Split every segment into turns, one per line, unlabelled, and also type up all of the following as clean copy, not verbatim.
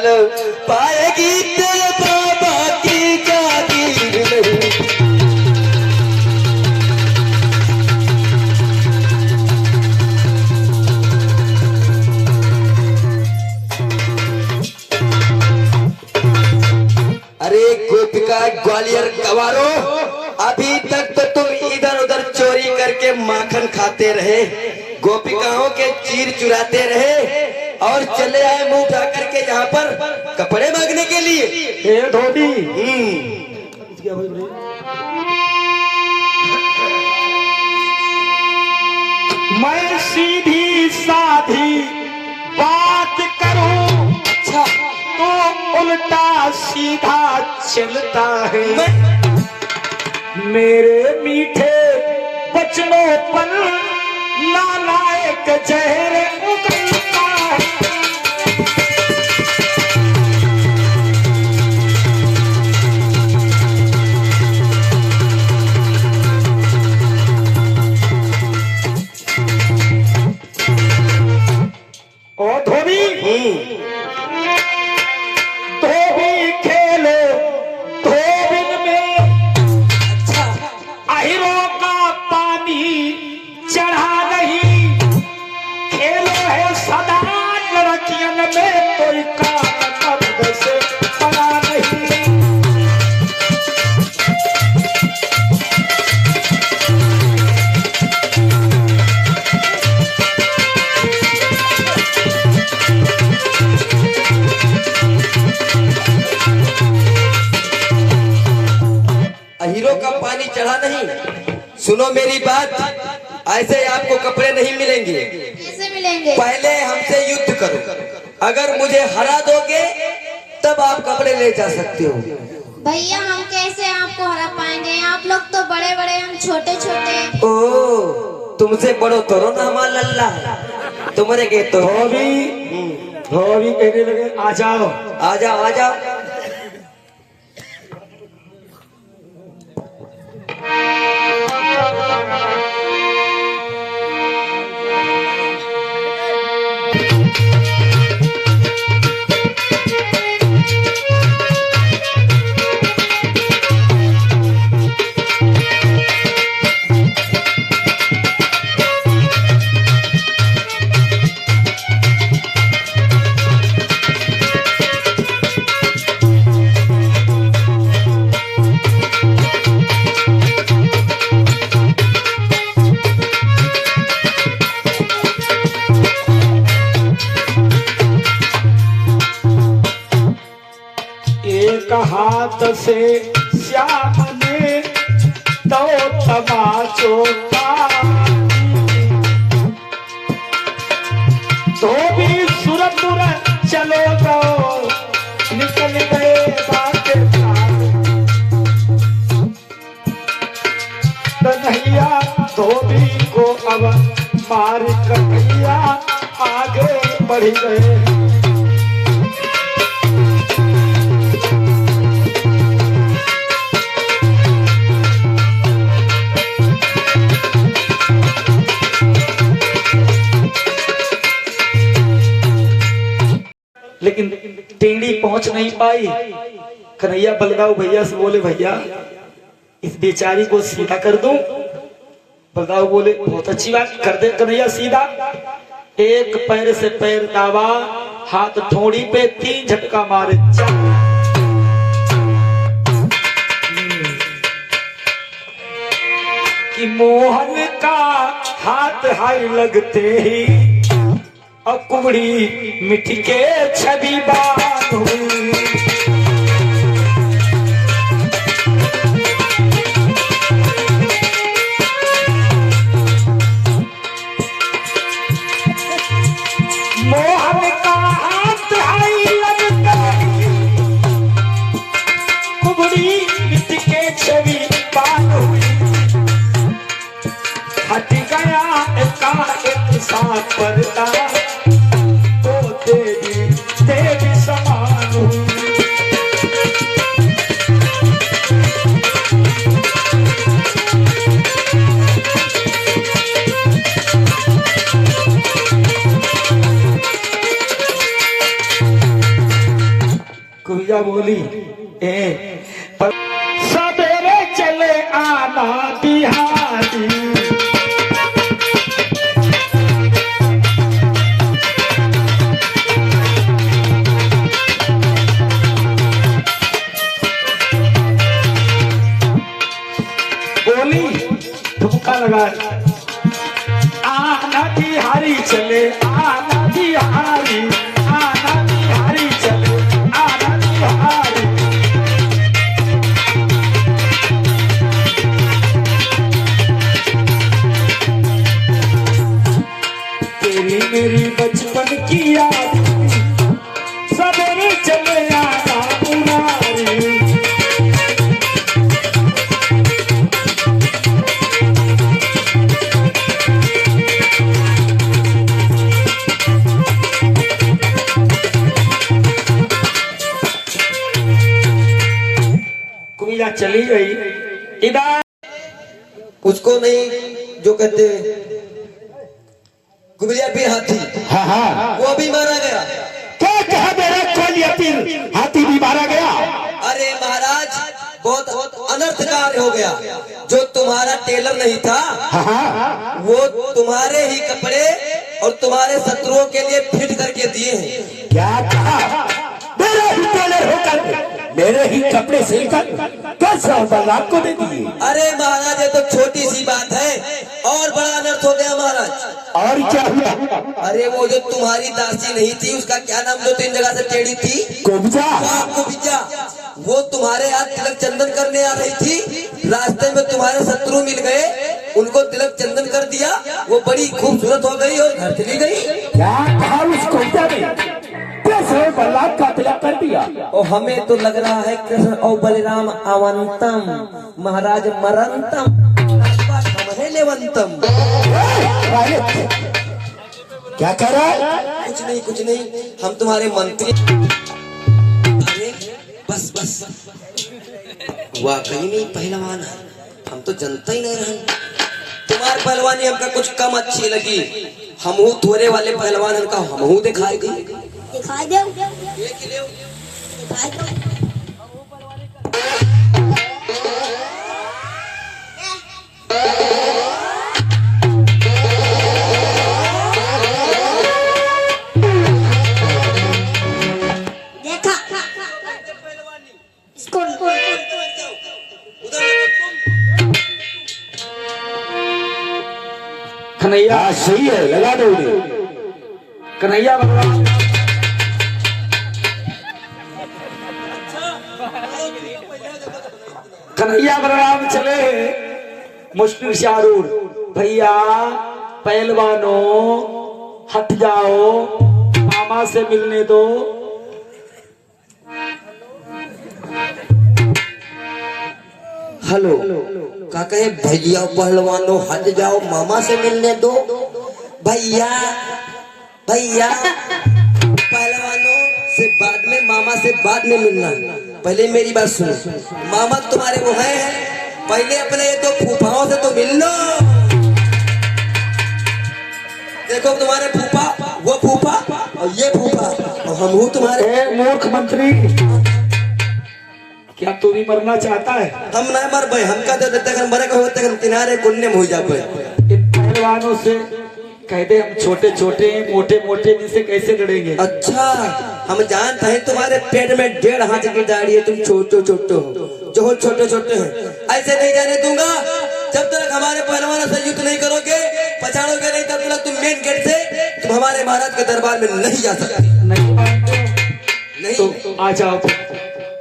फल पाएगी तेरे बाबा की जागीर नहीं। अरे गोपिका ग्वालियर गवारो, अभी तक तो तुम इधर उधर चोरी करके माखन खाते रहे, गोपिकाओं के चीर चुराते रहे और चले आए मुंह उठा करके यहाँ पर कपड़े मांगने के लिए।
ए धोबी, मैं सीधी साधी बात करूं तो उल्टा सीधा चलता है। मेरे मीठे बचनों पर नालायक जहर उगलता है। ओ धोबी, धोबी खेलो धोबिन में, आहिरों का पानी चढ़ा नहीं। खेलो है सदा लड़कियन में, कोई काम अब से बना नहीं।
हीरो का पानी चढ़ा नहीं। सुनो मेरी बात, ऐसे आपको कपड़े नहीं मिलेंगे।
कैसे मिलेंगे?
पहले हमसे युद्ध करो, अगर मुझे हरा दोगे तब आप कपड़े ले जा सकते हो।
भैया हम कैसे आपको हरा पाएंगे? आप लोग तो बड़े बड़े, हम छोटे छोटे।
ओ, तुमसे बड़ो तोरो ना हमारा लल्ला, तुम्हारे के तो
धोबी, धोबी कहने लगे आ जाओ,
आ जाओ, आ जाओ।
एक हाथ से श्याम ने दो तमाचों का, धोबी सुरपुर चलो जाओ, निकल गए बाके कन्हैया। धोबी को अब मार कन्हैया आगे बढ़ गए। लेकिन टेढ़ी पहुंच नहीं पाई। कन्हैया बलदाऊ भैया से बोले, भैया इस बेचारी को सीधा कर दूं। बलदाऊ बोले, बहुत अच्छी बात, कर दे कन्हैया सीधा। एक पैर से पैर दावा, हाथ ठोड़ी पे 3 झटका मारे। कि मोहन का हाथ हाय लगते ही अब कुबड़ी मिट्टी के छवि बात हुई। मोहन का हाथ हाय लगते ही कुबड़ी मिट्टी के छवि बात हुई। हट गया एक साथ पर्दा, देवी समान हुई। बोली सवेरे चले आना बिहारी, बोली ठुमका लगा आना बिहारी चले आना बिहारी, आना बिहारी चले आना बिहारी। तेरी मेरी बचपन की याद सवेरे चले आना मुरारी। कुमिया चली गई इधर,
उसको नहीं जो कहते कुबलिया पीर हाथी,
हाँ हाँ
वो भी मारा गया।
क्या कहा मेरा कुबलिया पीर हाथी भी मारा गया?
अरे महाराज बहुत अनर्थकार हो गया। जो तुम्हारा टेलर नहीं था,
हाँ
वो तुम्हारे ही कपड़े और तुम्हारे शत्रुओं के लिए फिट करके दिए हैं।
क्या कहा? मेरे ही टेलर होकर मेरे ही कपड़े सिलकर कैसे बलराम को दे दिए?
अरे महाराज ये तो छोटी सी बात है, और बड़ा अनर्थ हो गया महाराज।
और क्या हुआ?
अरे वो जो तुम्हारी दासी नहीं थी, उसका क्या नाम जो 3 जगह से टेढ़ी थी,
कुब्जा।
कुबिजा, वो तुम्हारे यहाँ तिलक चंदन करने आ रही थी। रास्ते में तुम्हारे शत्रु मिल गए, उनको तिलक चंदन कर दिया। वो बड़ी खूबसूरत हो गई और घर चली गई।
क्या कहा उस कुब्जा ने? कैसे बलराम का तिलक कर दिया?
और हमें तो लग रहा है कृष्ण और बलराम अवंतम, महाराज मरंतम, लेवंतम।
क्या कह रहा है?
कुछ नहीं कुछ नहीं, हम तुम्हारे मंत्री। अरे बस बस, वाकई नहीं पहलवान है, हम तो जानता ही नहीं रहे। तुम्हारी पहलवानी हमका कुछ कम अच्छी लगी। हमहू थोड़े वाले पहलवान हमका हमहू दिखाई दी।
दिखाई दो, दिखाई दो। देखा इसको
कन्हैया सही है, लगा दो कन्हैया बलराम। कन्हैया बलराम चले मुश्किल शारूर, भैया पहलवानों हट जाओ, मामा से मिलने दो।
हेलो का कहे, भैया पहलवानों हट जाओ, मामा से मिलने दो। भैया भैया पहलवानों से बाद में, मामा से बाद में मिलना। पहले मेरी बात सुनो, मामा तुम्हारे वो हैं, पहले अपने ये 2 फूफाओं से तो मिल लो। देखो तुम्हारे फूफा, वो फूफा और ये फूफा, और हम हूँ तुम्हारे।
मूर्ख मंत्री, क्या तू भी मरना चाहता है?
हम ना मर भाई, हमका तो जब तक मरे को होते किनारे कुन्ने में हो जा पाए।
इन पहलवानों से कहते हम छोटे छोटे मोटे मोटे, इनसे कैसे लड़ेंगे?
अच्छा, हम जानते हैं तुम्हारे पेट में 1.5 हाथ की दाढ़ी है, तुम छोटे छोटे हो, जो छोटे छोटे हैं। ऐसे नहीं जाने दूंगा। जब तक हमारे पहलवानों से युद्ध नहीं करोगे, पछाड़ोगे नहीं, तब तक तुम मेन गेट से तुम हमारे महाराज के दरबार में नहीं जा सकते।
नहीं मानते?
नहीं
तो आ जाओ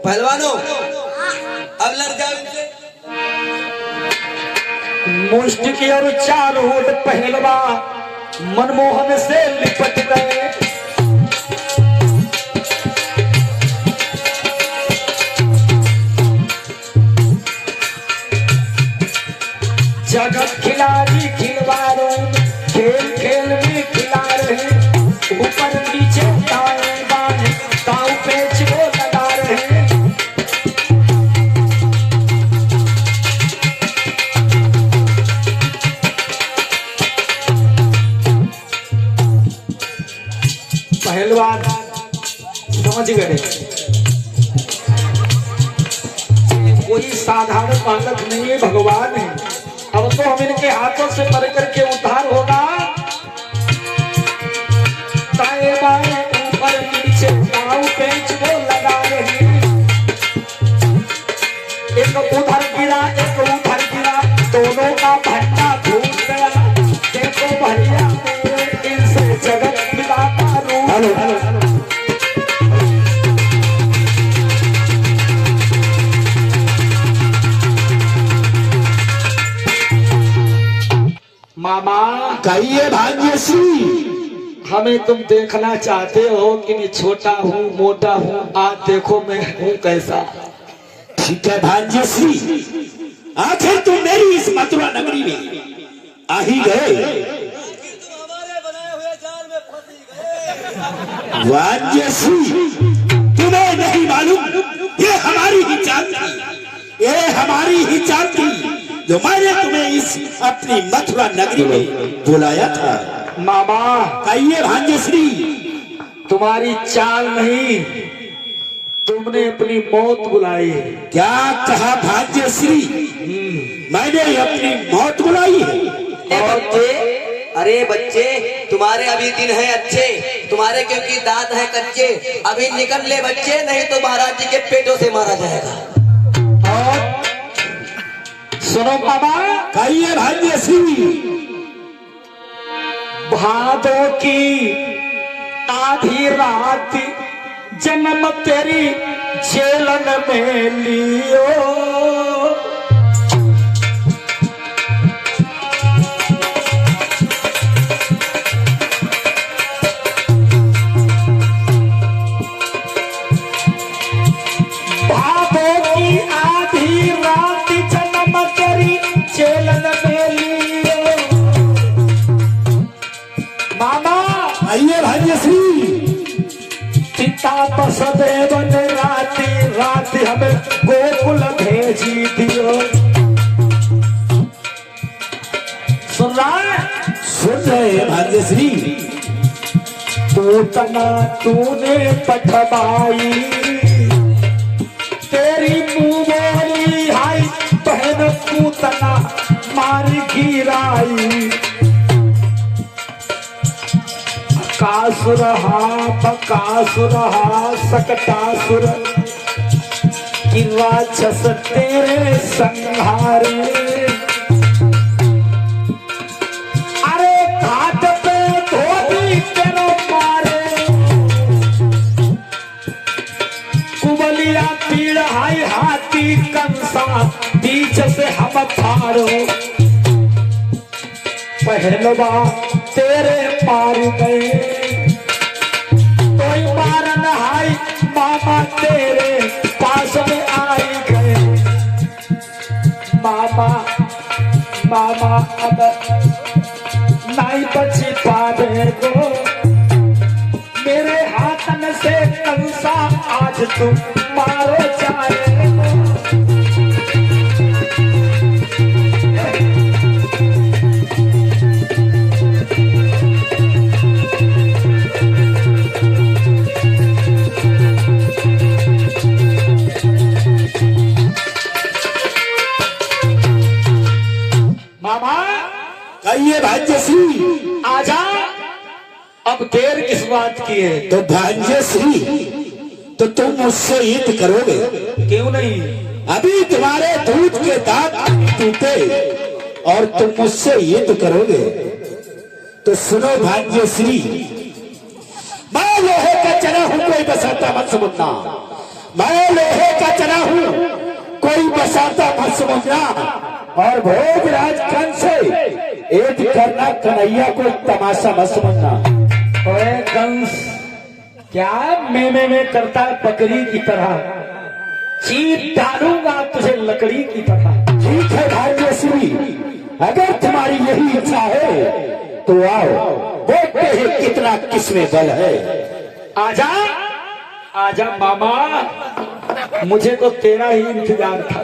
पहलवानों, अब लड़ जाओ इनसे।
मुष्ट की और 4 होठ पहलवा मनमोहन से लिपट गए। जगत खिलाड़ी खिलवाड़ों, खेल खेल में खिला रहे, ऊपर नीचे दाएं बाएं दाव पेच वो लगा रहे। पहलवान समझ गए, कोई साधारण बालक नहीं है, भगवान है। अब तो हम इनके हाथों से मर करके उद्धार होगा। दाएं बाएं ऊपर नीचे दाव पेंच वो लगा रही, एक उधर गिरा एक उधर गिरा, दोनों का भट्टा फूट गया। देखो भैया मेरे इनसे जगत पिता का रूप। हेलो हेलो मामा,
कहिए भाग्यश्री।
हमें तुम देखना चाहते हो कि मैं छोटा हूँ मोटा हूँ, आज देखो मैं हूँ कैसा।
ठीक है भाग्यश्री, आखिर तुम मेरी इस मथुरा नगरी में आ ही गए। भाग्यश्री, तुम्हें नहीं मालूम, ये हमारी ही चाल थी, ये हमारी ही चाल थी जो मैंने तुम्हें इस अपनी मथुरा नगरी में बुलाया था।
मामा,
कहिए भाग्यश्री।
तुम्हारी चाल नहीं, तुमने अपनी मौत बुलाई।
क्या कहा भाग्यश्री? मैंने अपनी मौत बुलाई है।
अरे बच्चे, तुम्हारे अभी दिन है अच्छे, तुम्हारे क्योंकि दांत है कच्चे, अभी निकल ले बच्चे, नहीं तो महाराज जी के पेटों से मारा जाएगा।
और सुनो मामा,
कहिए भाग्यश्री।
भादों की आधी रात जन्म तेरी जेलन में लियो, भादों की आधी रात जन्म तेरी जेलन में लियो। मामा,
कहिए भाग्यश्री।
पिता बसदेव ने राती राती हमें गोकुल भेजी दियो। सुन रहा है?
सुन रहे भाग्यश्री।
पूतना तूने पठवाई, तेरी मुंह बोली हाई बहन पूतना मार गिराई। बकासुर सकटासुर की राक्षस तेरे संहारे। अरे घाट पे धोबी तेरो मारे, कुबलिया पीड़ हाई हाथी कंसा बीच से हम फाड़ो। पहलवा तेरे मार गए, कोई मारन हाई मामा तेरे पास में आई गए। मामा मामा अब नहीं बची पावे गो, मेरे हाथन से कंसा आज तू मारो जाए। मामा,
कहिए भाग्यश्री।
आजा, अब देर किस बात की है?
तो भाग्यश्री, तो तुम मुझसे युद्ध करोगे?
क्यों नहीं?
अभी तुम्हारे दूध के दांत टूटे और तुम मुझसे युद्ध करोगे? तो सुनो भाग्यश्री, मैं लोहे का चना हूं, कोई बसाता मत समझना। मैं लोहे का चना हूं, कोई बसाता मत समझना। और भोगराज कंस से युद्ध करना कन्हैया को तमाशा मत समझना।
ओए कंस, क्या मैं करता है बकरी की तरह, चीर डालूंगा तुझे लकड़ी की तरह।
ठीक है भाग्यश्री, अगर तुम्हारी यही इच्छा है तो आओ, देखते हैं कितना किसमें बल है।
आजा आजा मामा, मुझे तो तेरा ही इंतजार था।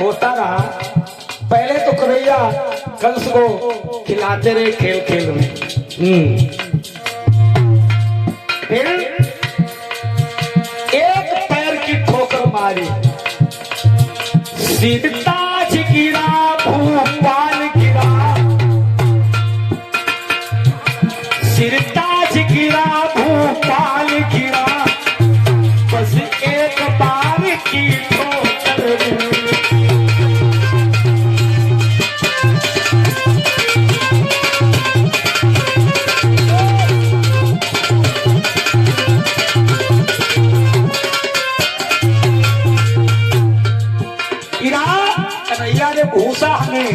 होता रहा। पहले तो कन्हैया कंस को खिलाते रहे खेल खेल में। फिर एक पैर की ठोकर मारी, सिरताज गिरा, भूपाल गिरा, सिरताज गिरा, भूपाल गिरा, बस एक बार की ठोकर। कन्हैया ने भूसा हमें,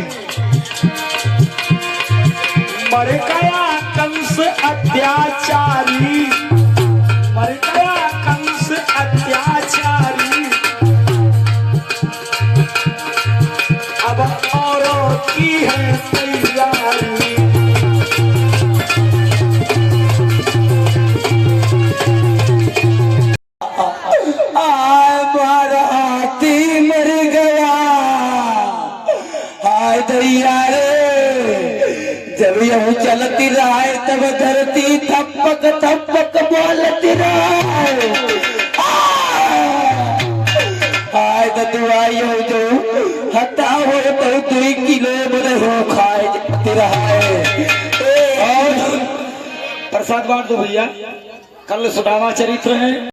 मर गया कंस अत्याचारी, मर गया कंस अत्याचारी, अब औरों की है तैयारी।
दैया रे, जब यह चलती रहा तब धरती थपक थपक बोलती रहा। आय दुआई हो जो हटा हो तो 2 किलो बड़े हो खाए जाती रहा।
और प्रसाद बांट दो भैया, कल सुदामा चरित्र है।